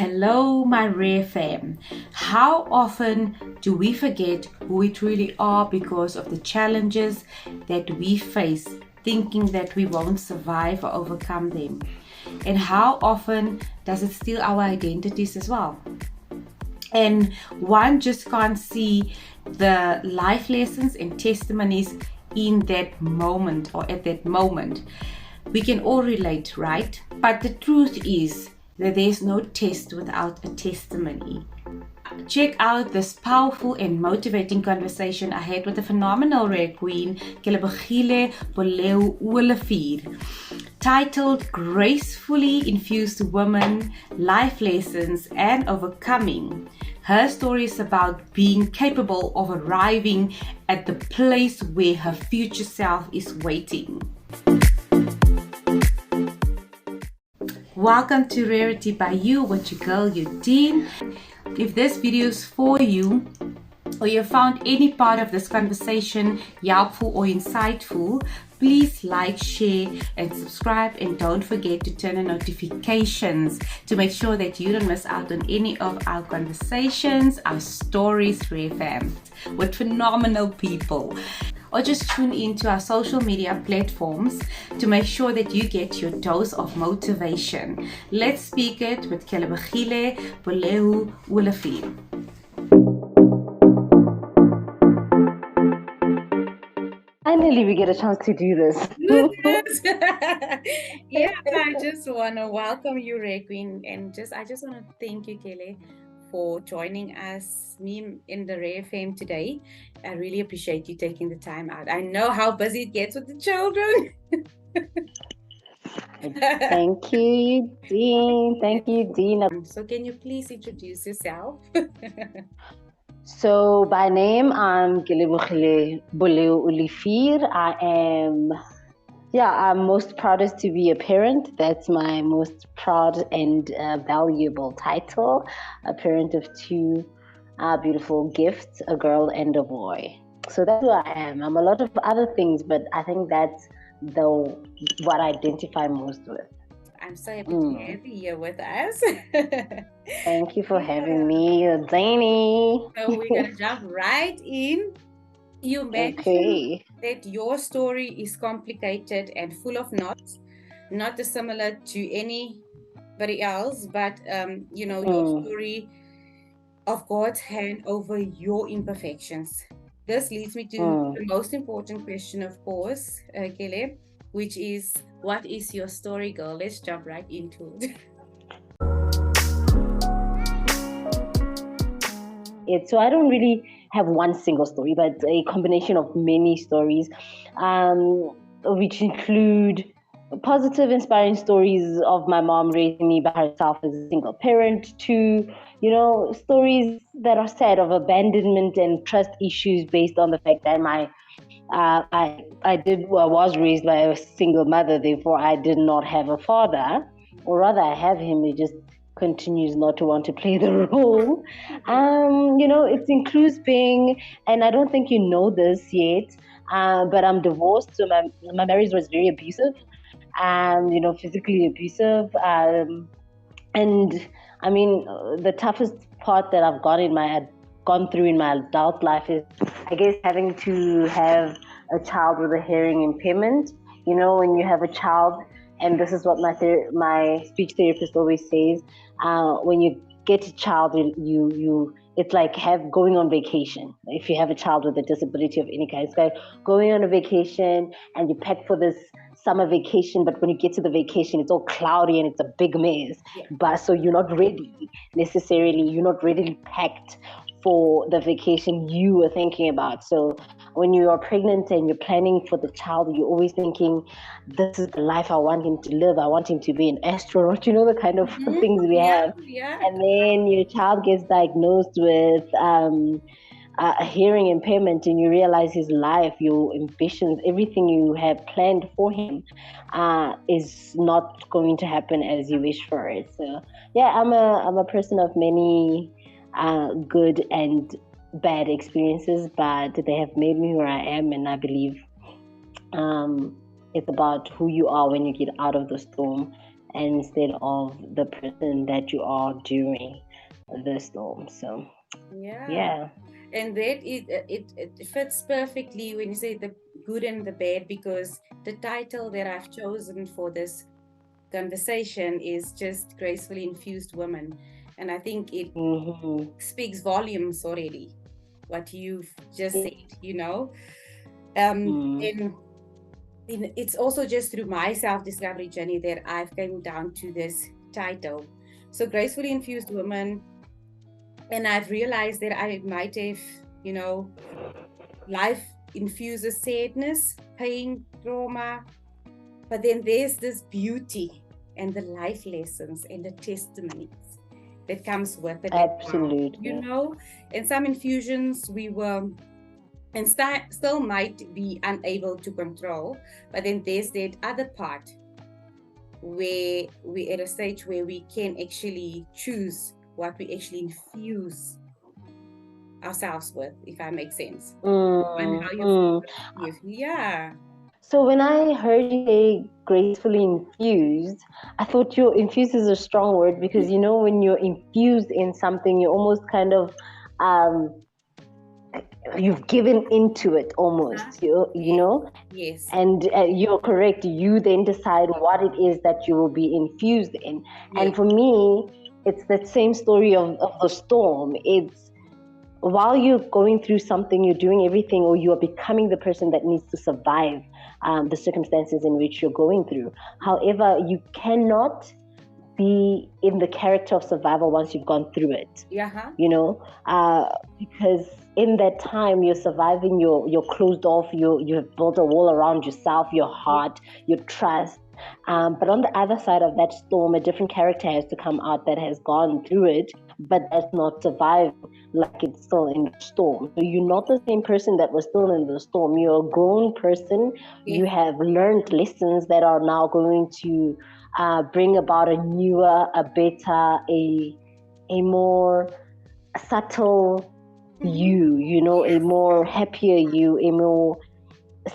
Hello, my RareFam. How often do we forget who we truly are because of the challenges that we face, thinking that we won't survive or overcome them? And how often does it steal our identities as well? And one just can't see the life lessons and testimonies in that moment or at that moment. We can all relate, right? But the truth is that there's no test without a testimony. Check out this powerful and motivating conversation I had with the phenomenal rare queen, Kelebogile Boleu-Olivier, titled Gracefully Infused Women, Life Lessons and Overcoming. Her story is about being capable of arriving at the place where her future self is waiting. Welcome to RaritybyU with your girl, Dean. If this video is for you, or you found any part of this conversation helpful or insightful, please like, share, and subscribe. And don't forget to turn on notifications to make sure that you don't miss out on any of our conversations, our stories, RareFam, with phenomenal people. Or just tune into our social media platforms to make sure that you get your dose of motivation. Let's speak it with Kelebogile Boleu-Olivier. Finally, we get a chance to do this. Yeah, I just want to welcome you, Rare Queen, and I just want to thank you, Kele, for joining us, me in the RareFam today. I really appreciate you taking the time out. I know how busy it gets with the children. Thank you, Dean. Thank you, Dean. So can you please introduce yourself? So by name, I'm Kelebogile Boleu-Olivier. I'm most proudest to be a parent. That's my most proud and valuable title. A parent of two beautiful gifts, a girl and a boy. So that's who I am. I'm a lot of other things, but I think that's what I identify most with. I'm so happy to have you here with us. Thank you for having me, Zany. So we're going to jump right in. You mentioned that your story is complicated and full of knots, not dissimilar to anybody else, but your story of God's hand over your imperfections. This leads me to the most important question, of course, Keleb, which is, what is your story, girl? Let's jump right into it. So I don't really have one single story, but a combination of many stories, which include positive, inspiring stories of my mom raising me by herself as a single parent, to stories that are sad of abandonment and trust issues based on the fact that I was raised by a single mother, therefore I did not have a father, or rather I have him, he just continues not to want to play the role. It includes being, and I don't think you know this yet, but I'm divorced, so my marriage was very abusive, physically abusive, and I mean the toughest part that I've gone through in my adult life is, I guess, having to have a child with a hearing impairment. When you have a child, and this is what my speech therapist always says, when you get a child, it's like going on vacation. If you have a child with a disability of any kind, it's like going on a vacation, and you pack for this summer vacation, but when you get to the vacation, it's all cloudy and it's a big mess. But so you're not ready necessarily. You're not ready packed for the vacation you were thinking about. So when you are pregnant and you're planning for the child, you're always thinking, this is the life I want him to live. I want him to be an astronaut, the kind of things we have. Yeah. And then your child gets diagnosed with a hearing impairment, and you realize his life, your ambitions, everything you have planned for him is not going to happen as you wish for it. So yeah, I'm a person of many good and bad experiences, but they have made me who I am, and I believe it's about who you are when you get out of the storm instead of the person that you are during the storm. So yeah. And that it fits perfectly when you say the good and the bad, because the title that I've chosen for this conversation is just Gracefully Infused Women. And I think it speaks volumes already, what you've just said, you know. And it's also just through my self-discovery journey that I've come down to this title. So Gracefully Infused Women, and I've realized that I might have, you know, life infuses sadness, pain, trauma, but then there's this beauty and the life lessons and the testimonies that comes with it. Absolutely. You know, in some infusions we were and still might be unable to control, but then there's that other part where we're at a stage where we can actually choose what we actually infuse ourselves with, if that makes sense. And how you feel. Yeah. So when I heard you say gracefully infused, I thought infused is a strong word, because you know, when you're infused in something, you almost kind of you've given into it almost, you know. Yes. And you're correct, you then decide what it is that you will be infused in. And for me, it's that same story of the storm. It's while you're going through something, you're doing everything, or you are becoming the person that needs to survive the circumstances in which you're going through. However, you cannot be in the character of survival once you've gone through it. You know, because in that time you're surviving, you're closed off, you have built a wall around yourself, your heart, your trust. But on the other side of that storm, a different character has to come out that has gone through it, but that's not survived like it's still in the storm. So you're not the same person that was still in the storm. You're a grown person. You have learned lessons that are now going to bring about a newer, a better, a more subtle you know, a more happier you, a more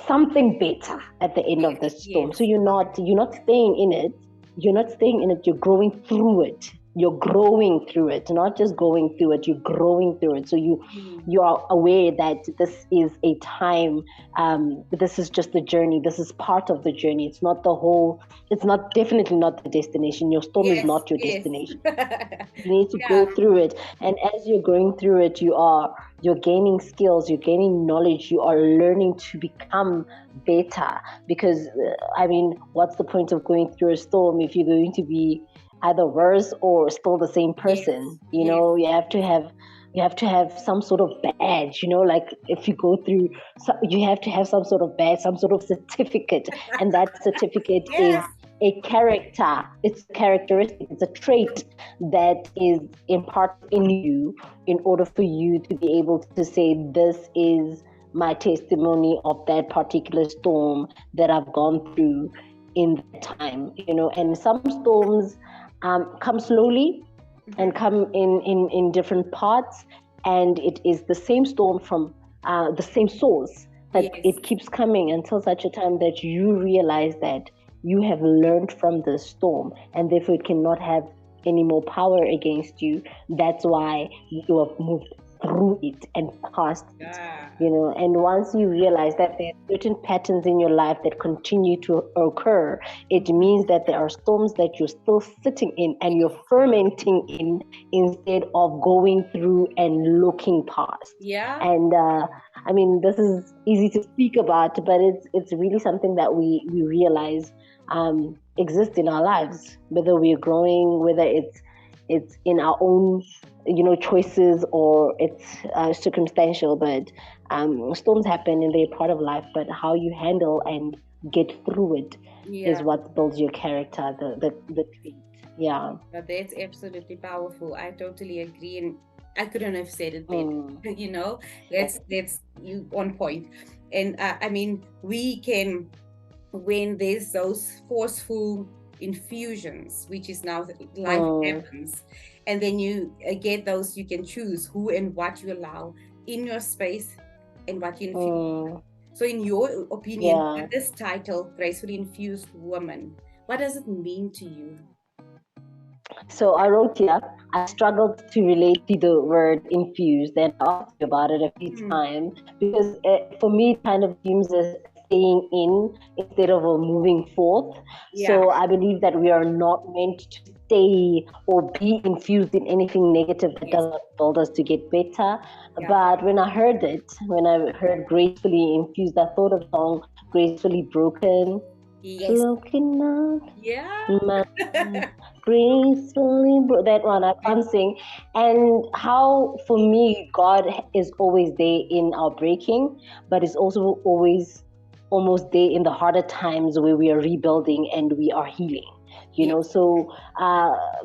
something better at the end of the storm. So you're not staying in it. You're not staying in it. You're growing through it. You're growing through it, not just going through it. You're growing through it. So you are aware that this is a time. This is just the journey. This is part of the journey. It's not the whole. It's not definitely not the destination. Your storm is not your destination. You need to go through it, and as you're going through it, you're gaining skills, you're gaining knowledge, you are learning to become better. Because I mean, what's the point of going through a storm if you're going to be either worse or still the same person? You know, you have to have some sort of badge, you know, like if you go through, you have to have some sort of badge, some sort of certificate, and that certificate is a character. It's a characteristic. It's a trait that is imparted in you in order for you to be able to say, this is my testimony of that particular storm that I've gone through in that time, you know. And some storms come slowly and come in different parts, and it is the same storm from the same source, but it keeps coming until such a time that you realize that you have learned from the storm, and therefore it cannot have any more power against you. That's why you have moved through it and past it, you know. And once you realize that there are certain patterns in your life that continue to occur, it means that there are storms that you're still sitting in and you're fermenting in, instead of going through and looking past. And I mean, this is easy to speak about, but it's really something that we realize exists in our lives, whether we're growing, whether it's in our own, you know, choices, or it's circumstantial. But storms happen and they're part of life, but how you handle and get through it is what builds your character, the trait. But that's absolutely powerful. I totally agree, and I couldn't have said it better. You know, that's you on point. And I mean, we can, when there's those forceful infusions, which is now life happens, and then you get those, you can choose who and what you allow in your space and what you infuse. So in your opinion, this title, Gracefully Infused Woman, What does it mean to you? So I wrote here, I struggled to relate to the word infused, and I asked you about it a few times because for me it kind of seems as staying in instead of a moving forth. So I believe that we are not meant to stay or be infused in anything negative that does not build us to get better. But when I heard Gracefully Infused, I thought of the song Gracefully Broken. Yes. Broken up. Yeah. Gracefully, that one I can't sing. And how, for me, God is always there in our breaking, but is also always almost there in the harder times where we are rebuilding and we are healing. So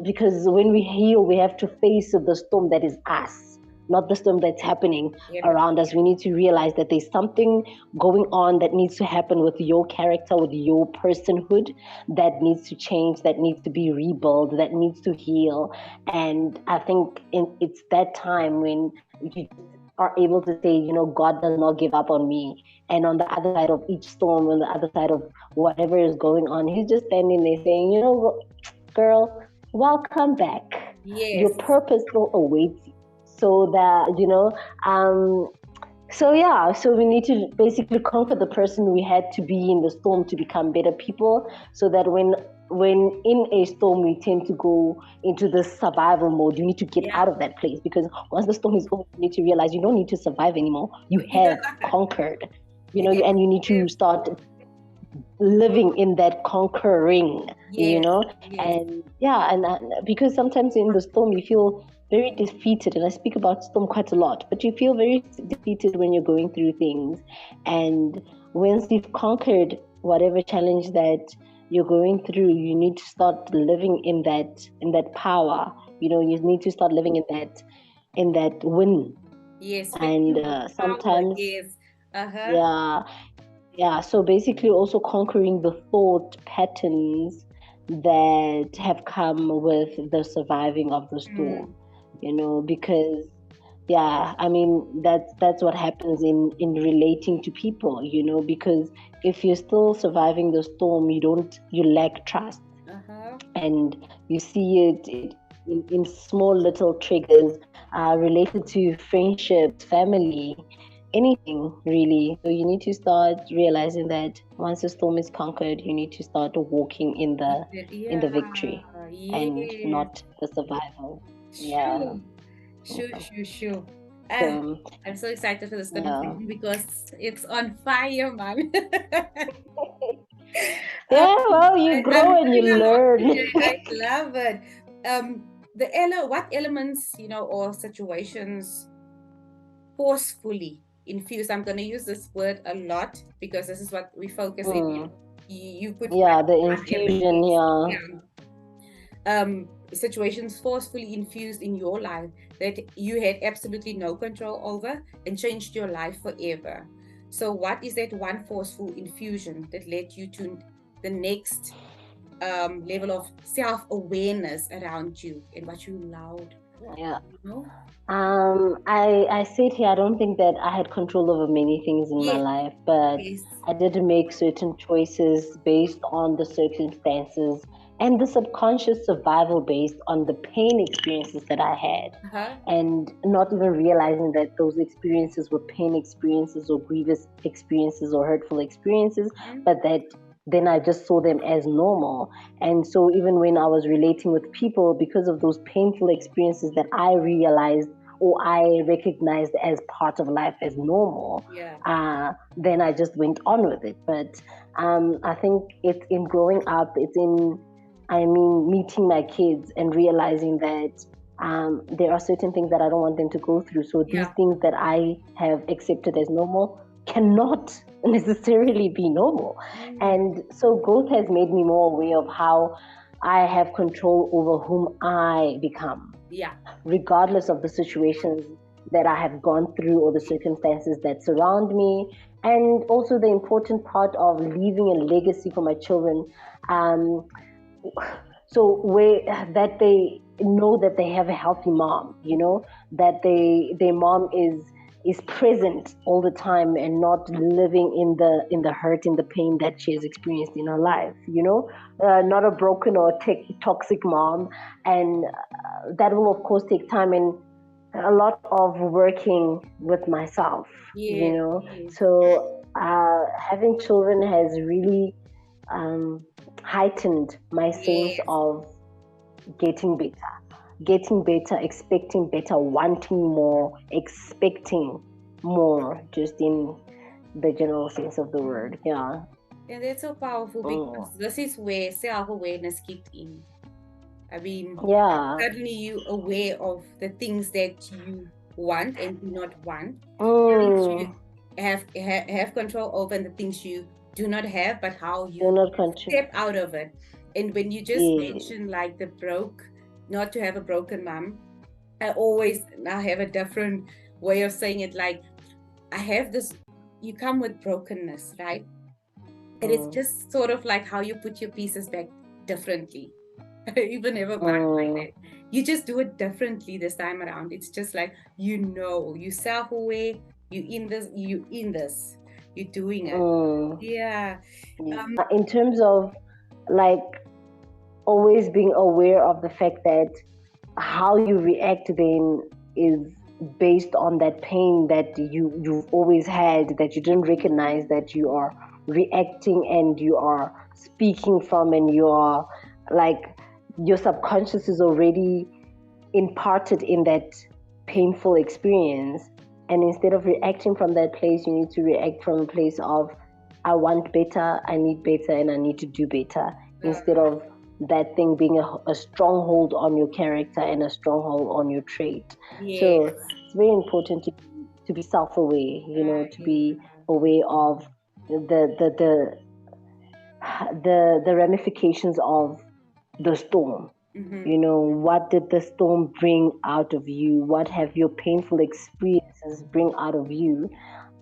because when we heal, we have to face the storm that is us, not the storm that's happening around us. We need to realize that there's something going on that needs to happen with your character, with your personhood, that needs to change, that needs to be rebuilt, that needs to heal. And I think it's that time when you are able to say, God does not give up on me. And on the other side of each storm, on the other side of whatever is going on, he's just standing there saying, girl, welcome back. Your purpose still awaits you. So that, so we need to basically conquer the person we had to be in the storm to become better people, so that when in a storm we tend to go into the survival mode. You need to get out of that place, because once the storm is over, you need to realize you don't need to survive anymore. You have conquered, and you need to start living in that conquering, and because sometimes in the storm you feel very defeated, and I speak about storm quite a lot, but you feel very defeated when you're going through things. And once you've conquered whatever challenge that you're going through, you need to start living in that power. You need to start living in that win. And sometimes so basically also conquering the thought patterns that have come with the surviving of the storm, because that's what happens in relating to people, because if you're still surviving the storm, you lack trust. And you see it in small little triggers related to friendships, family, anything really. So you need to start realizing that once the storm is conquered, you need to start walking in the victory and not the survival. Sure. I'm so excited for this conversation because it's on fire, Mom. Well, you grow and you learn. I love it. What elements, or situations forcefully infused? I'm going to use this word a lot because this is what we focus in. You put the infusion, situations forcefully infused in your life that you had absolutely no control over and changed your life forever. So what is that one forceful infusion that led you to the next level of self-awareness around you and what you allowed? I said here, I don't think that I had control over many things in my life, but I did make certain choices based on the circumstances and the subconscious survival based on the pain experiences that I had, and not even realizing that those experiences were pain experiences or grievous experiences or hurtful experiences, but that then I just saw them as normal. And so even when I was relating with people, because of those painful experiences that I realized or I recognized as part of life as normal, then I just went on with it. But I think it's in growing up, it's in, meeting my kids and realizing that there are certain things that I don't want them to go through. So these things that I have accepted as normal cannot necessarily be normal. And so growth has made me more aware of how I have control over whom I become, regardless of the situations that I have gone through or the circumstances that surround me. And also the important part of leaving a legacy for my children, so that they know that they have a healthy mom, that their mom is is present all the time and not living in the hurt, in the pain that she has experienced in her life, not a broken or toxic mom. And that will of course take time and a lot of working with myself, Yes. So having children has really heightened my sense of getting better, expecting better, wanting more, expecting more, just in the general sense of the word. Yeah. And that's so powerful because this is where self-awareness kicked in. I mean, suddenly you aware of the things that you want and do not want. Things you have control over and the things you do not have, but how you step out of it. And when you just mentioned like not to have a broken mom, I always now have a different way of saying it. Like, I have this, you come with brokenness, right? And it's just sort of like how you put your pieces back differently. Even never mind like that. You just do it differently this time around. It's just like, you self-aware, you're doing it. Yeah. In terms of like always being aware of the fact that how you react then is based on that pain that you've always had, that you didn't recognize that you are reacting and you are speaking from, and you are like, your subconscious is already imparted in that painful experience. And instead of reacting from that place, you need to react from a place of, I want better, I need better, and I need to do better, instead of that thing being a stronghold on your character and a stronghold on your trait. So it's very important to be self-aware, to be aware of the ramifications of the storm. What did the storm bring out of you? What have your painful experiences bring out of you?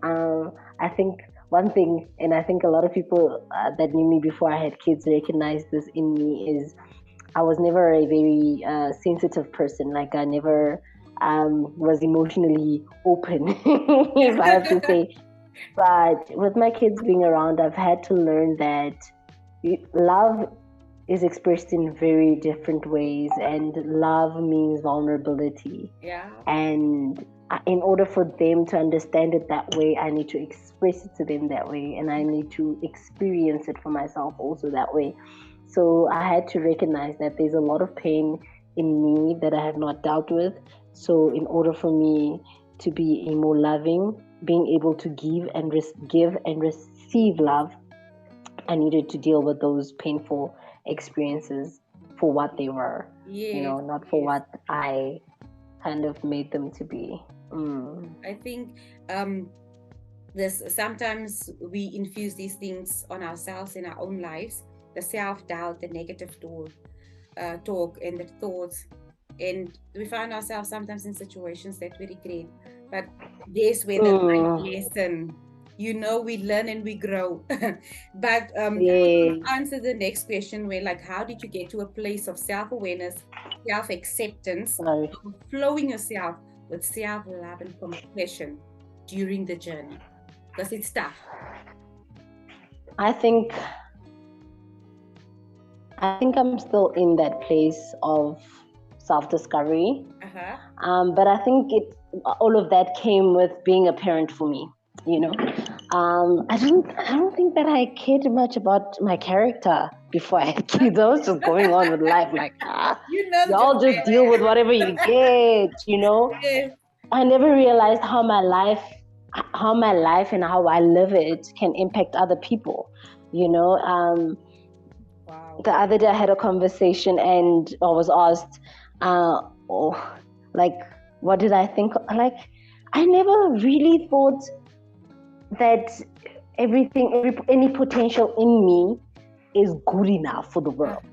I think one thing, and I think a lot of people that knew me before I had kids recognize this in me, is I was never a very sensitive person. Like, I never was emotionally open, if I have to say. But with my kids being around, I've had to learn that love is expressed in very different ways, and love means vulnerability. And in order for them to understand it that way, I need to express it to them that way, and I need to experience it for myself also that way. So I had to recognize that there's a lot of pain in me that I have not dealt with. So in order for me to be a more loving, being able to give and receive love, I needed to deal with those painful experiences for what they were, not for what I kind of made them to be. I think sometimes we infuse these things on ourselves in our own lives, the self-doubt, the negative talk and the thoughts, and we find ourselves sometimes in situations that we regret. But there's where the life lesson, we learn and we grow. But answer the next question, where like, how did you get to a place of self-awareness, self-acceptance, flowing yourself with self-love and compassion during the journey? Because it's tough. I think I'm still in that place of self-discovery. But I think all of that came with being a parent for me. I don't think that I cared much about my character before I had kids. I was just going on with life like, y'all just deal with whatever you get, I never realized how my life and how I live it can impact other people. The other day I had a conversation and I was asked, what did I think? Like, I never really thought that any potential in me is good enough for the world,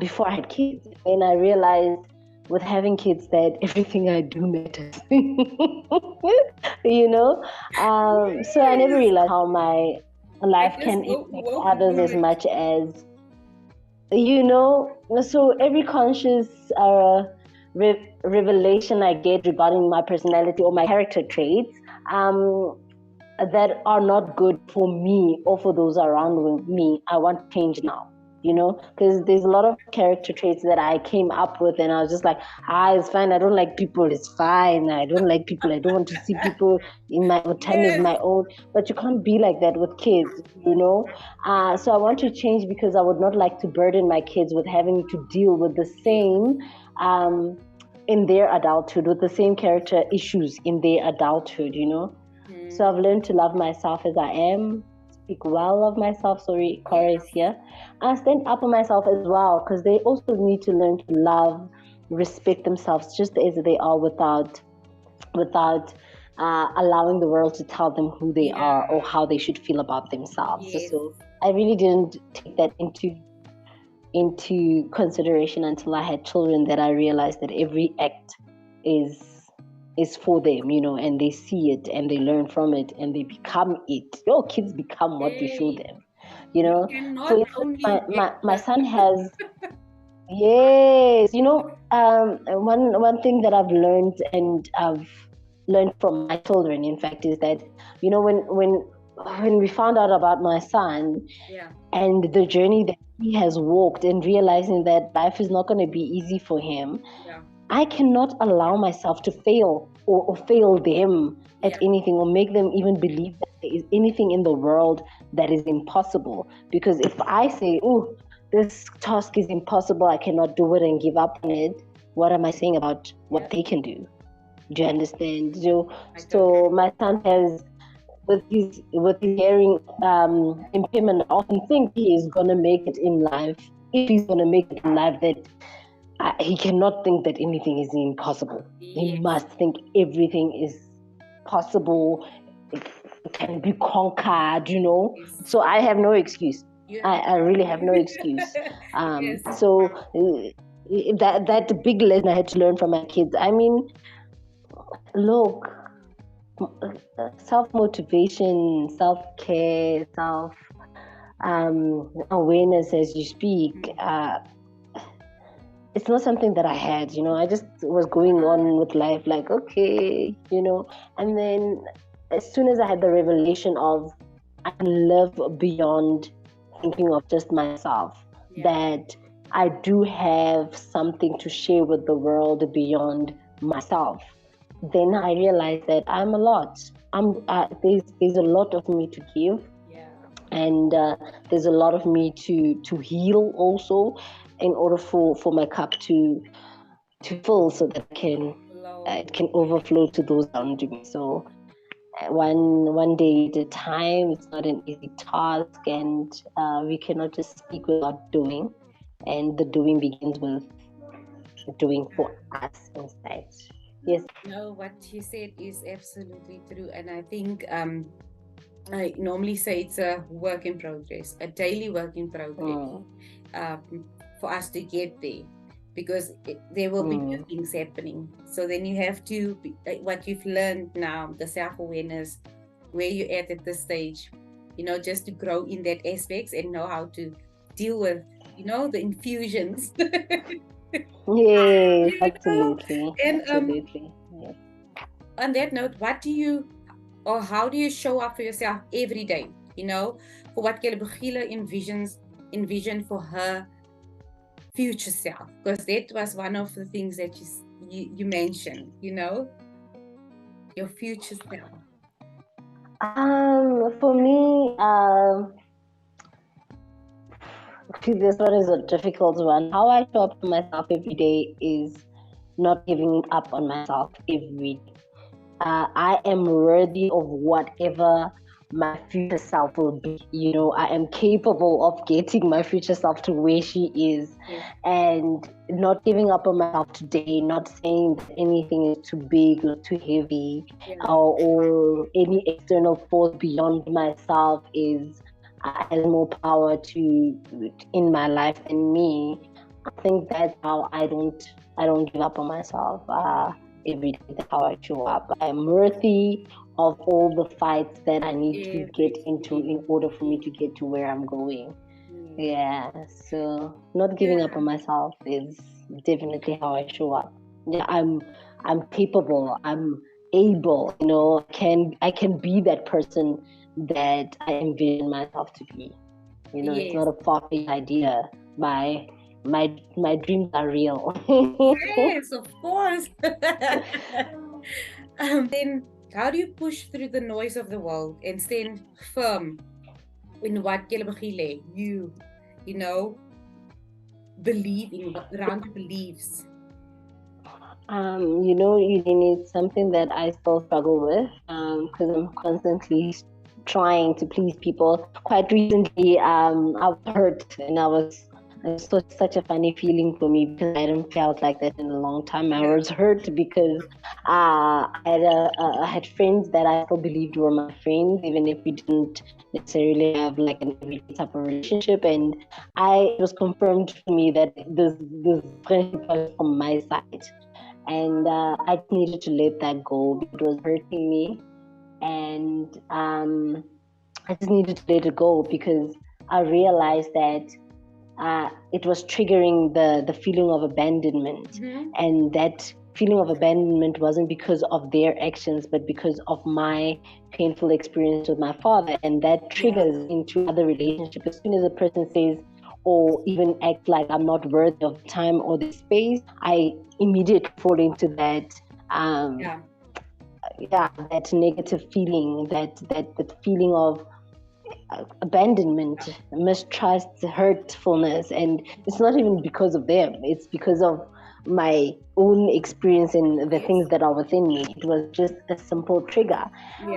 before I had kids. And I realized with having kids that everything I do matters, so I never realized how my life can impact others as much as, so every conscious revelation I get regarding my personality or my character traits that are not good for me or for those around me, I want change now. Because there's a lot of character traits that I came up with, and I was just like, it's fine. I don't like people. It's fine. I don't like people. I don't want to see people in my time of my own. But you can't be like that with kids, So I want to change because I would not like to burden my kids with having to deal with the same in their adulthood, with the same character issues in their adulthood, So I've learned to love myself as I am, speak well of myself. Sorry, Cora is here. I stand up for myself as well, because they also need to learn to love, respect themselves just as they are, without allowing the world to tell them who they are or how they should feel about themselves. So I really didn't take that into consideration until I had children, that I realized that every act is for them, and they see it and they learn from it and they become it. Your kids become what you show them, For instance, my son has yes, one thing that I've learned, and I've learned from my children, in fact, is that when we found out about my son and the journey that he has walked, and realizing that life is not going to be easy for him, I cannot allow myself to fail or fail them at anything, or make them even believe that there is anything in the world that is impossible. Because if I say, oh, this task is impossible, I cannot do it, and give up on it, what am I saying about what they can do? Do you understand? So my son has, with his hearing impairment, I often think he is going to make it in life. If he's going to make it in life, that he cannot think that anything is impossible. He must think everything is possible. It can be conquered, So I have no excuse. I really have no excuse. So that big lesson I had to learn from my kids. I mean, look, self-motivation, self-care, awareness as you speak, it's not something that I had, I just was going on with life like, okay, and then as soon as I had the revelation of I can live beyond thinking of just myself, that I do have something to share with the world beyond myself, then I realized that I'm a lot. There's a lot of me to give, and there's a lot of me to heal also, in order for my cup to fill, so that it can overflow to those around me. So one day at a time. It's not an easy task, and we cannot just speak without doing, and the doing begins with doing for us inside. Yes. No, what you said is absolutely true, and I think I normally say it's a work in progress, a daily work in progress, for us to get there, because there will be new things happening. So then you have to, what you've learned now, the self-awareness, where you're at this stage, just to grow in that aspects and know how to deal with, the infusions. Yes, absolutely. And absolutely. Yes. On that note, how do you show up for yourself every day? For what Kelebogile envisioned for her future self, because that was one of the things that you mentioned. Your future self. For me, this one is a difficult one. How I show up for myself every day is not giving up on myself every day. I am worthy of whatever my future self will be. I am capable of getting my future self to where she is, and not giving up on myself today, not saying that anything is too big or too heavy, or any external force beyond myself has more power in my life than me. I think that's how I don't give up on myself. Every day, that's how I show up. I am worthy of all the fights that I need to get into in order for me to get to where I'm going. So not giving up on myself is definitely how I show up. yeah, I'm capable, I'm able, I can be that person that I envision myself to be. It's Yes. not a far-fetched idea. My dreams are real. Yes, of course. Then how do you push through the noise of the world and stand firm in what Kelebogile, you know, believe in, around your beliefs? It's something that I still struggle with because I'm constantly trying to please people. Quite recently, I was hurt, and it was such a funny feeling for me because I hadn't felt like that in a long time. I was hurt because I had friends that I still believed were my friends, even if we didn't necessarily have like an everyday type of relationship. And it was confirmed to me that this friendship was from my side. And I needed to let that go because it was hurting me, and I just needed to let it go because I realized that it was triggering the feeling of abandonment, and that feeling of abandonment wasn't because of their actions, but because of my painful experience with my father, and that triggers into other relationships. As soon as a person says or even act like I'm not worthy of time or the space, I immediately fall into that that negative feeling, that feeling of abandonment, mistrust, hurtfulness. And it's not even because of them, it's because of my own experience and the things that are within me. It was just a simple trigger,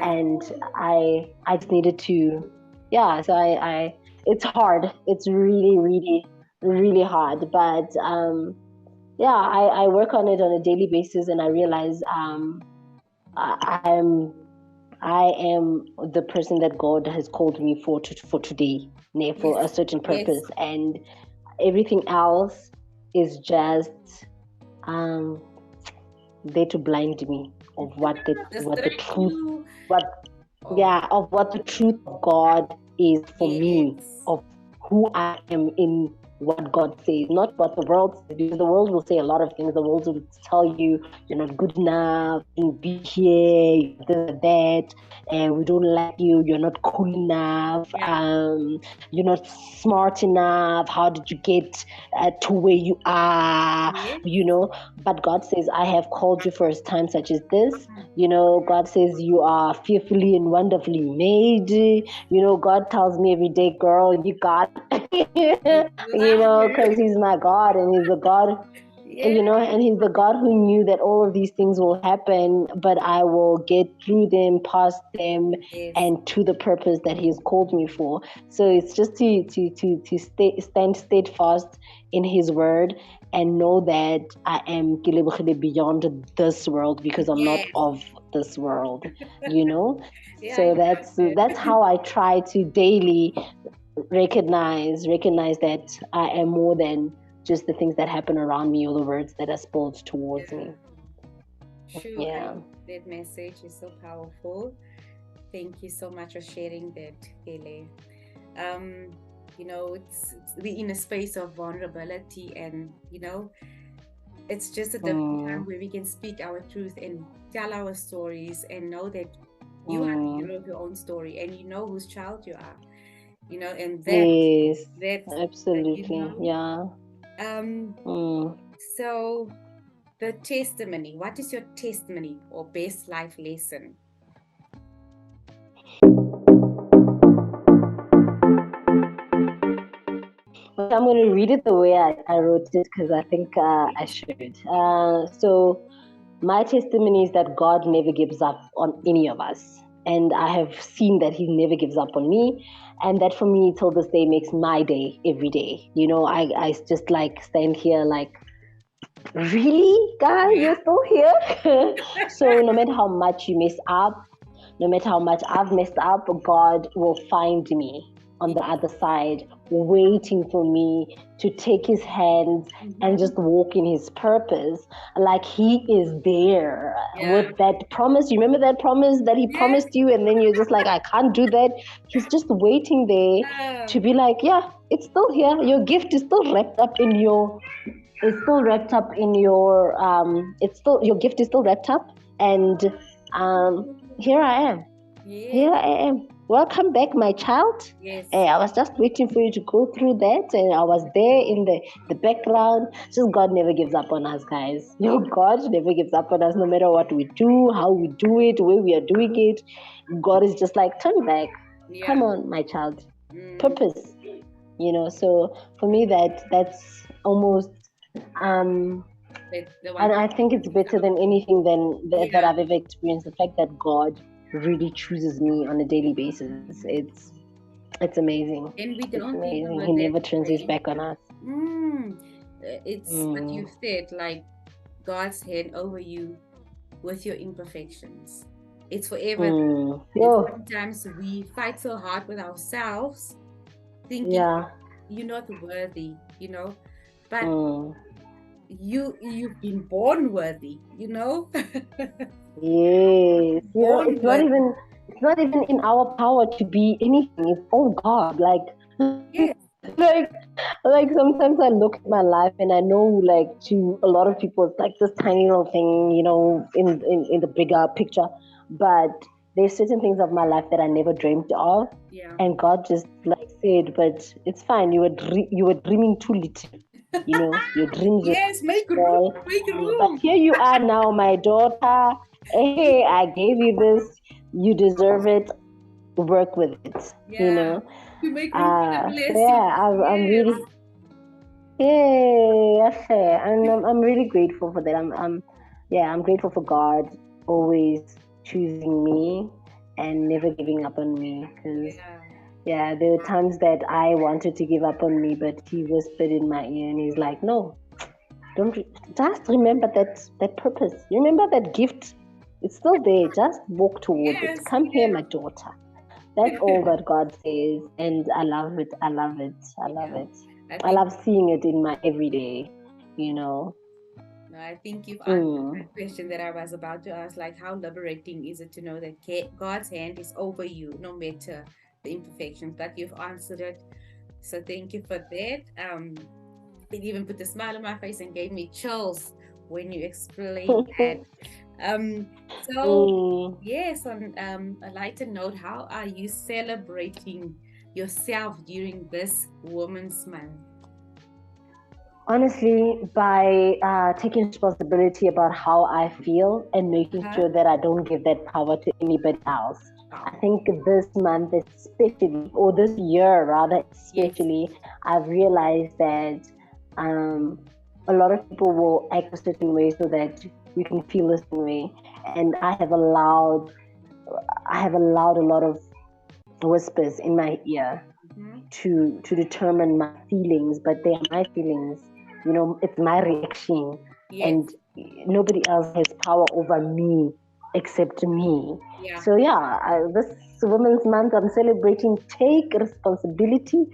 and I just needed to so I it's hard, it's really really really hard, but I work on it on a daily basis, and I realize I am the person that God has called me for today, for a certain purpose, and everything else is just there to blind me of what the truth of God is for me, of who I am in what God says, not what the world says, because the world will say a lot of things. The world will tell you you're not good enough, you be here, this, that, and we don't like you, you're not cool enough, you're not smart enough, how did you get to where you are, but God says, I have called you for a time such as this. God says you are fearfully and wonderfully made. God tells me every day, girl, you got because he's my God, and he's the God, and he's the God who knew that all of these things will happen, but I will get through them, past them, and to the purpose that he's called me for. So it's just to stand steadfast in his word and know that I am beyond this world, because I'm not of this world, So that's how I try to daily recognize that I am more than just the things that happen around me or the words that are spoken towards me. True. That message is so powerful. Thank you so much for sharing that, Kele. We're in a space of vulnerability, and it's just a different time where we can speak our truth and tell our stories and know that you are the hero of your own story, and you know whose child you are. And that's absolutely, So the testimony, what is your testimony or best life lesson? I'm going to read it the way I wrote it, because I think I should. So my testimony is that God never gives up on any of us. And I have seen that he never gives up on me. And that for me till this day makes my day every day. I just stand here really, guys, you're still here? So no matter how much you mess up, no matter how much I've messed up, God will find me on the other side, waiting for me to take his hands and just walk in his purpose. Like he is there with that promise. You remember that promise that he promised you, and then you're just like, I can't do that. He's just waiting there to be like, it's still here. Your gift is still wrapped up in your. It's still wrapped up in your. It's still your gift is still wrapped up, and here I am. Yes. Here I am. Welcome back, my child. Yes. I was just waiting for you to go through that, and I was there in the background. Just God never gives up on us, guys. No, God never gives up on us, no matter what we do, how we do it, where we are doing it. God is just like, turn back. Yeah. Come on, my child. Purpose. So for me that's almost and I think it's better than anything that I've ever experienced. The fact that God really chooses me on a daily basis. It's amazing. And we don't it's amazing. think He never turns his back on us. It's what you've said, like God's hand over you with your imperfections. It's forever. Sometimes we fight so hard with ourselves, thinking you're not worthy, but you've been born worthy, Yes. It's not even in our power to be anything. It's all God. Like like sometimes I look at my life and I know, like, to a lot of people it's like this tiny little thing, in the bigger picture. But there's certain things of my life that I never dreamed of. Yeah. And God just like said, but it's fine. You were dreaming too little. Your dreams were make small. room, make room. But here you are now, my daughter. Hey, I gave you this. You deserve it. Work with it. You make room for the blessing. I'm really. Yeah, and I'm really grateful for that. I'm grateful for God always choosing me and never giving up on me, because there were times that I wanted to give up on me, but He whispered in my ear and He's like, no, just remember that purpose. Remember that gift. It's still there. Just walk towards it. Come here, my daughter. That's all that God says, and I love it. I love seeing it in my everyday, I think you've answered the question that I was about to ask, like, how liberating is it to know that God's hand is over you, no matter the imperfections? But you've answered it, so thank you for that. It even put a smile on my face and gave me chills when you explained that. Yes, on a lighter note, how are you celebrating yourself during this Women's Month? Honestly, by taking responsibility about how I feel and making sure that I don't give that power to anybody else. I think this month especially, or this year rather especially, I've realized that a lot of people will act a certain way so that you can feel a certain way. And I have allowed a lot of whispers in my ear to determine my feelings, but they are my feelings. It's my reaction, and nobody else has power over me except me. So this Women's Month, I'm celebrating. Take responsibility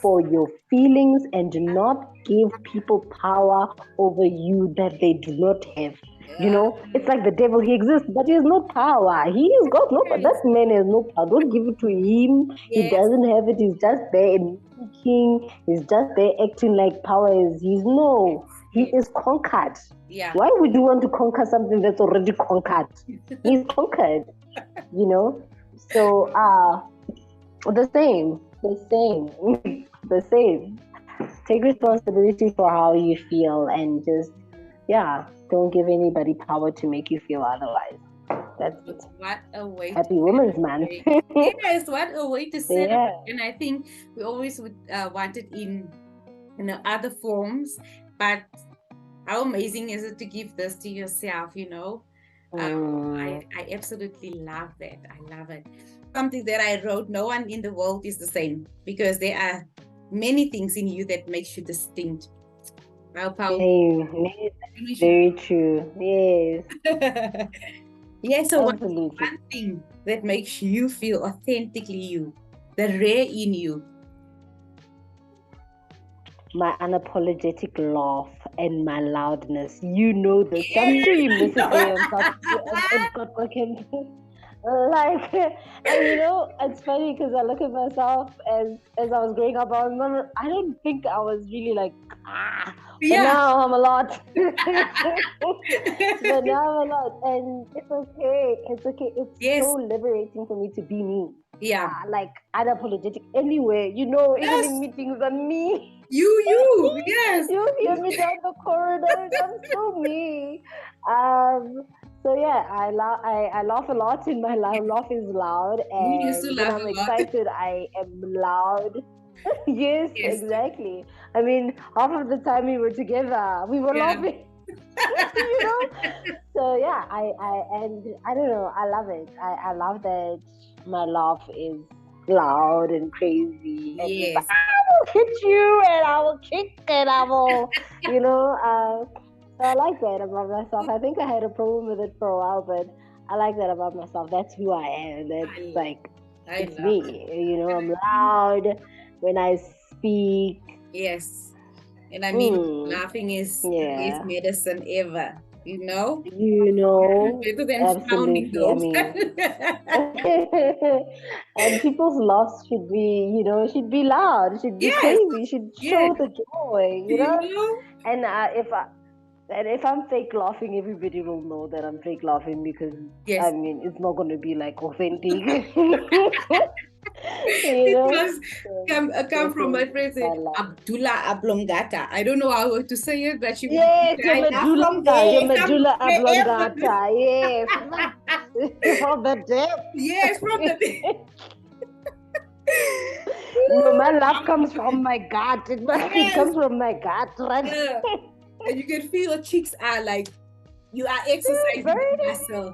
for your feelings and do not give people power over you that they do not have. It's like the devil. He exists, but he has no power. He's got no power. That man has no power. Don't give it to him. He doesn't have it. He's just there and thinking. He's just there acting like power is his. No, he is conquered. Why would you want to conquer something that's already conquered? He's conquered. So the same. Take responsibility for how you feel, and just don't give anybody power to make you feel otherwise. That's it. What a way! Happy Women's Month. Yes, what a way to celebrate. And I think we always would want it in other forms, but how amazing is it to give this to yourself? I absolutely love that. I love it. Something that I wrote: no one in the world is the same, because there are many things in you that makes you distinct. How powerful. Very true. Yes. So what's one thing that makes you feel authentically you, the rare in you? My unapologetic laugh and my loudness. You know this. I'm sure you miss it there on top. Like, and you know, it's funny because I look at myself as I was growing up. I don't think I was really like but Yeah. now I'm a lot. But now I'm a lot, and it's okay. It's okay. It's Yes. so liberating for me to be me. Yeah. Like unapologetic anywhere. You know, even Yes. in meetings, I'm me. You. Yes. You hear me down the corridor. I'm so me. So yeah, I laugh a lot, and my laugh is loud. We used to And when laugh I'm a lot. excited, I am loud. Yes, Yes. exactly. I mean, half of the time we were together, we were laughing. You know. So yeah, and I don't know. I love it. I love that my laugh is loud and crazy, and just like, Yes. I will hit you, and I will kick, and I will, you know. So I like that about myself. I think I had a problem with it for a while, but I like that about myself. That's who I am. That's like, I it's love me. You know, I'm loud when I speak. Yes. And I mean, Mm, laughing is the best yeah. medicine ever, you know? You know, Better than frowning absolutely. I though. mean, and people's laughs should be, you know, should be loud, should be Yes. crazy, should Yes. show the joy, you You know. know? And if I'm fake laughing, everybody will know that I'm fake laughing because I Yes. mean, it's not going to be like authentic, you It know. was So, come from my definitely, friend I said love. Abdullah Ablongata. I don't know how to say it, but she would Yes, your I laugh medulla, from there, your from medulla wherever. oblongata. Yes, from the depth. Yes, from the No, my laugh comes from my gut. It Yes. comes from my gut, right? Yeah. And you can feel your cheeks are like you are exercising Very the muscle.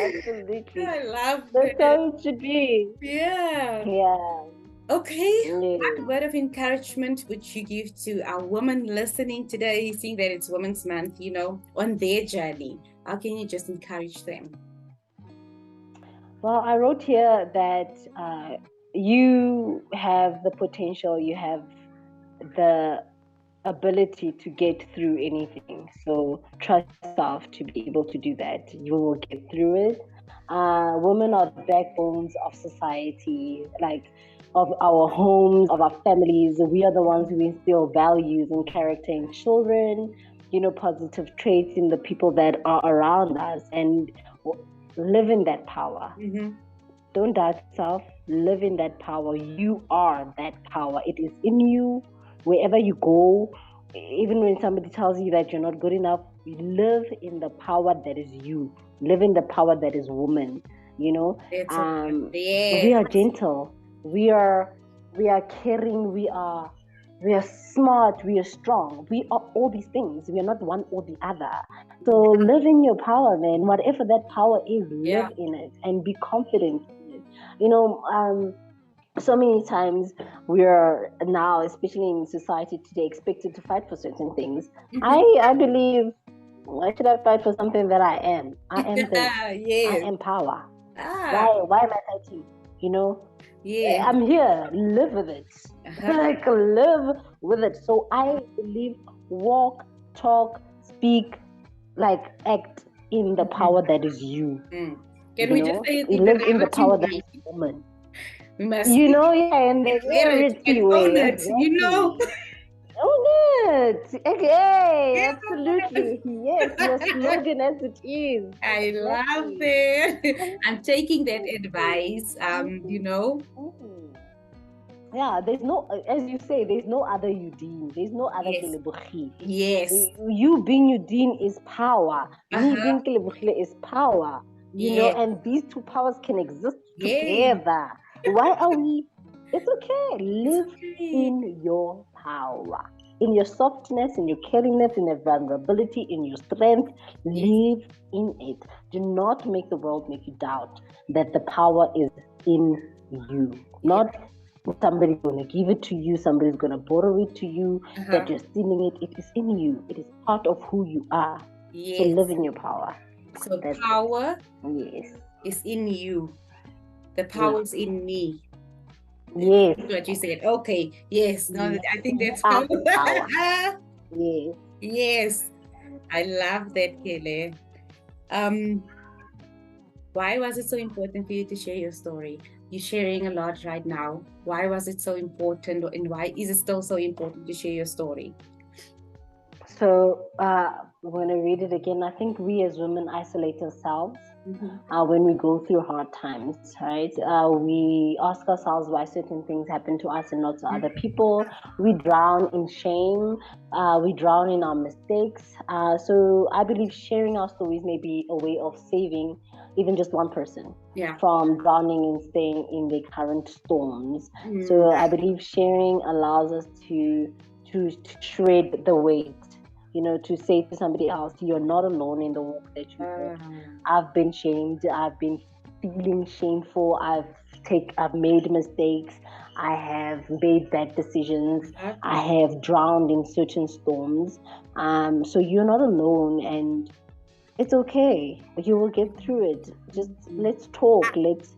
absolutely. I love That's that. how it should be. Yeah. Yeah. Okay. Yes. What word of encouragement would you give to our women listening today, seeing that it's Women's Month, you know, on their journey? How can you just encourage them? Well, I wrote here that you have the potential, you have the ability to get through anything. So trust yourself to be able to do that. You will get through it. Women are the backbones of society, like of our homes, of our families. We are the ones who instill values and character in children, you know, positive traits in the people that are around us, and live in that power. Mm-hmm. Don't doubt yourself. Live in that power. You are that power. It is in you. Wherever you go, even when somebody tells you that you're not good enough, live in the power that is you. Live in the power that is woman. You know, It's we yes. are gentle. We are caring. We are smart. We are strong. We are all these things. We are not one or the other. So live in your power, man. Whatever that power is, live in it and be confident in it. You know, so many times we are now, especially in society today, expected to fight for certain things. I believe, why should I fight for something that I am? I am this. I Yes. am power. Ah, Why am I fighting? You know, yes. I'm here. Live with it. Like live with it. So I believe, walk, talk, speak, like act in the power that is you. Can You we just know, say it you in the live in the rarity power that way? is woman. We must You speak know, yeah, in the it rarity and own way, it, you know? exactly. Own it. Okay, Yes. absolutely. Yes, your slogan as it is. I love Exactly. it. I'm taking that advice, you know? Mm. Yeah, there's no, as you say, there's no other Udine. There's no other Yes. Kelebogile. Yes. You being Udine is power. Me Uh-huh. being Kelebogile is power. You know, Yes. and these two powers can exist Yay. together. Why are we? It's okay. It's Live okay. in your power, in your softness, in your caringness, in your vulnerability, in your strength. Yes. Live in it. Do not make the world make you doubt that the power is in you, not somebody's going to give it to you, somebody's going to borrow it to you, that you're stealing it. It is in you, it is part of who you are. Yes. So live in your power. So That's power yes. is in you. The power is in me. Yes. What you said. Okay. Yes. No, Yes. I think that's Power. power. Yes. Yes. I love that, Kele. Why was it so important for you to share your story? You're sharing a lot right now. Why was it so important, and why is it still so important to share your story? So I'm going to read it again. I think we as women isolate ourselves when we go through hard times, right? We ask ourselves why certain things happen to us and not to other people. We drown in shame. We drown in our mistakes. So I believe sharing our stories may be a way of saving even just one person from drowning and staying in the current storms. So I believe sharing allows us to shred the weight, to say to somebody else, you're not alone in the walk that you walk. I've been shamed. I've been feeling shameful. I've made mistakes. I have made bad decisions. I have drowned in certain storms. So you're not alone, and it's okay. You will get through it. Just let's talk. Let's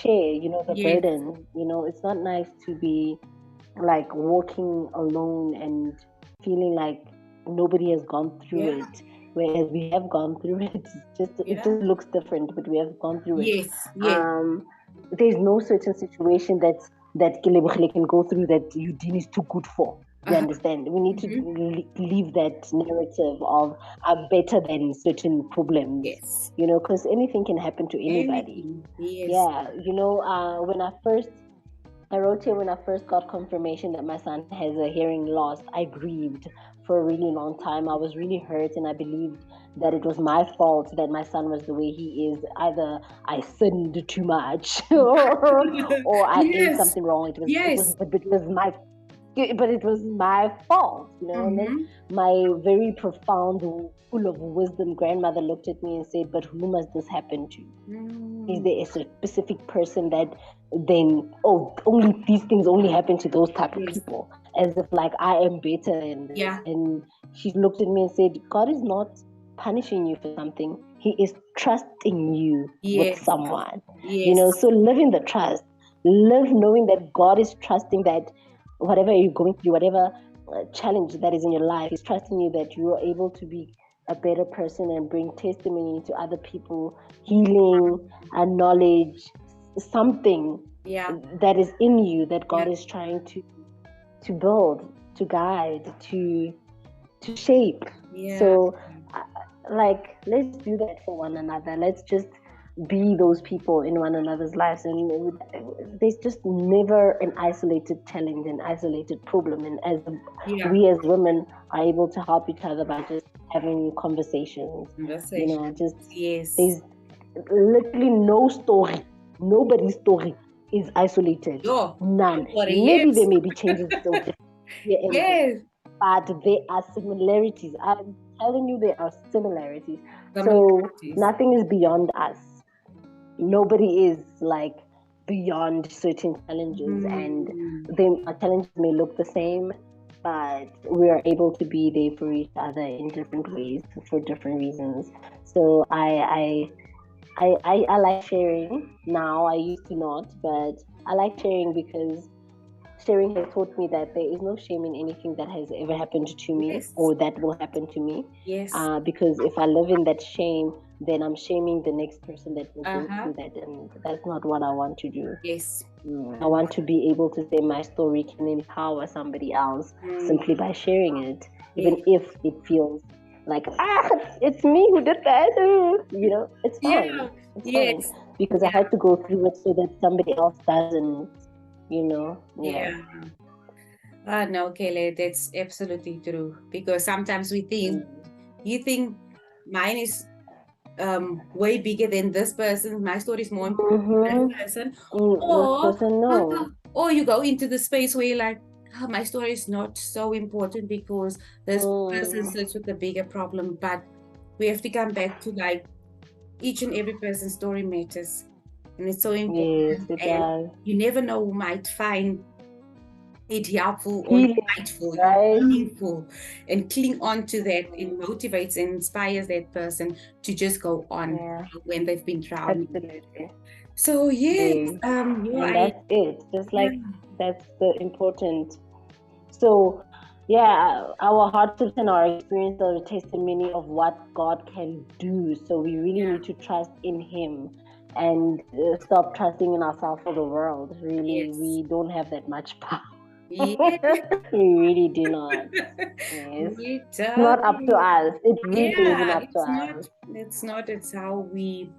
share, the burden. It's not nice to be like walking alone and feeling like nobody has gone through it, whereas we have gone through it. It just looks different, but we have gone through it. There's no certain situation that Kelebogile can go through that Eugene is too good for. You understand? We need to leave that narrative of better than certain problems. Because anything can happen to anybody. I wrote here, when I first got confirmation that my son has a hearing loss, I grieved for a really long time. I was really hurt, and I believed that it was my fault that my son was the way he is. Either I sinned too much or I did something wrong. It was my fault, And then my very profound, full of wisdom grandmother looked at me and said, but who must this happen to? Is there a specific person that then, only these things only happen to those type of people? As if like I am better. And she looked at me and said, God is not punishing you for something. He is trusting you with someone. So live in the trust. Live knowing that God is trusting that whatever you're going through, whatever challenge that is in your life, He's trusting you that you are able to be a better person and bring testimony to other people, healing and knowledge, something that is in you that God is trying to build, to guide, to shape. So let's do that for one another. Let's just be those people in one another's lives, and there's just never an isolated challenge, an isolated problem. And as we as women are able to help each other by just having conversations, there's literally no story, nobody's story is isolated. None. Maybe there may be changes still here but there are similarities. I'm telling you, there are similarities. So nothing is beyond us. Nobody is like beyond certain challenges, and our challenges may look the same, but we are able to be there for each other in different ways for different reasons. So I like sharing now. I used to not, but I like sharing because sharing has taught me that there is no shame in anything that has ever happened to me or that will happen to me. Because if I live in that shame, then I'm shaming the next person that will go through that, and that's not what I want to do. I want to be able to say my story can empower somebody else simply by sharing it, even if it feels like it's me who did that. It's fine. It's fine because I had to go through it so that somebody else doesn't. No, Kelly, that's absolutely true. Because sometimes we think, you think mine is way bigger than this person. My story is more important than this person. Or you go into the space where you're like, my story is not so important because this person sits with a bigger problem. But we have to come back to like each and every person's story matters. And it's so important. Yes, it does. You never know who might find it helpful or delightful, meaningful, and cling on to that. It motivates and inspires that person to just go on when they've been drowning. Absolutely. So and that's it. Just like that's the important. So yeah, our hardships and our experience are a testimony of what God can do. So we really need to trust in Him and stop trusting in ourselves for the world. Really, Yes. we don't have that much power. Yeah. We really do not. Yes. We It's not up to don't. us. It really isn't Yeah, up to it's not. us. It's not. It's how we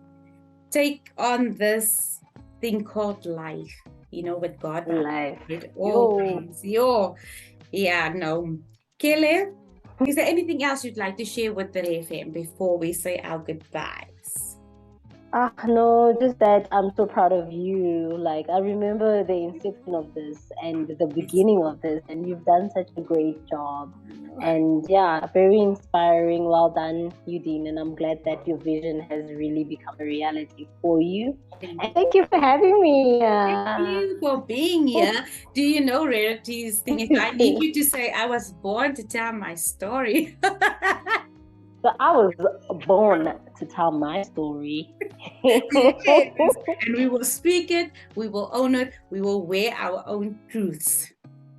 take on this thing called life. With God by Life. it Yo. always. Yeah, no. Kelly, is there anything else you'd like to share with the RareFam before we say our goodbyes? No, just that I'm so proud of you. Like, I remember the inception of this and the beginning of this, and you've done such a great job. And yeah, very inspiring. Well done, Udine. And I'm glad that your vision has really become a reality for you. And thank you for having me. Thank you for being here. Do you know Rarity's thing? I need you to say, I was born to tell my story. So I was born to tell my story. Yes. And we will speak it, we will own it, we will wear our own truths.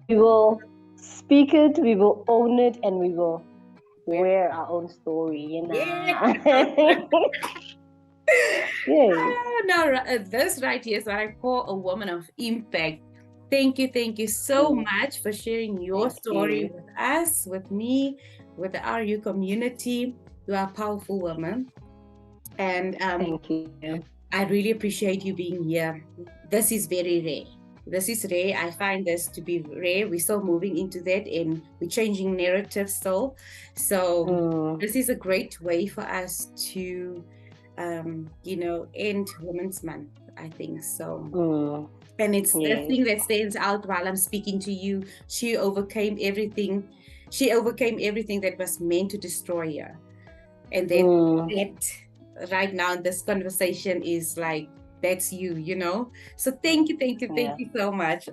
We will speak it, we will own it, and we will wear our own story. Yeah. Yay. Now, this right here is what I call a woman of impact. Thank you so much for sharing your story with us, with me, with the RU community. You are a powerful woman. And thank you. I really appreciate you being here. This is very rare. This is rare. I find this to be rare. We're still moving into that and we're changing narratives still. So this is a great way for us to, end Women's Month, I think so. And it's the thing that stands out while I'm speaking to you. She overcame everything. She overcame everything that was meant to destroy her. And then that right now in this conversation is like, that's you. So thank you so much.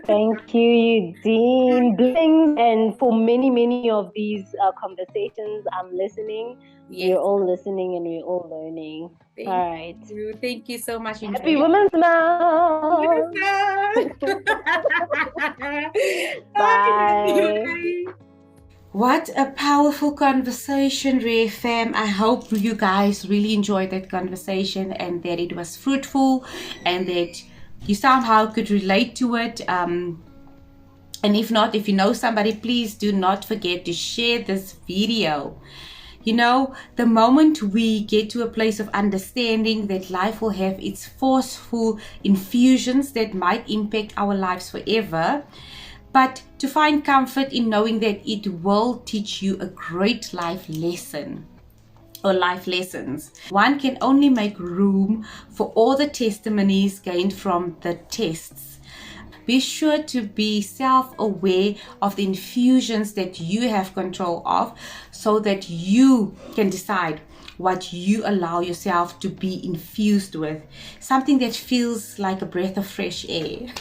Thank you, Dean. Blessings. And for many of these conversations, I'm listening. Yes. We're all listening and we're all learning. All right. Thank you so much. Happy Women's Month. Bye. What a powerful conversation, RareFam. I hope you guys really enjoyed that conversation and that it was fruitful and that you somehow could relate to it. And if not, if you know somebody, please do not forget to share this video. The moment we get to a place of understanding that life will have its forceful infusions that might impact our lives forever, but to find comfort in knowing that it will teach you a great life lesson or life lessons. One can only make room for all the testimonies gained from the tests. Be sure to be self-aware of the infusions that you have control of so that you can decide what you allow yourself to be infused with. Something that feels like a breath of fresh air.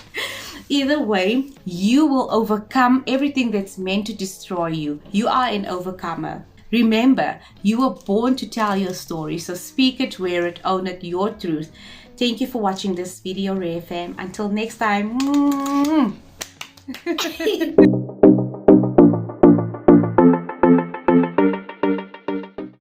Either way, you will overcome everything that's meant to destroy you. You are an overcomer. Remember, you were born to tell your story, so speak it, wear it, own it, your truth. Thank you for watching this video, RareFam. Until next time.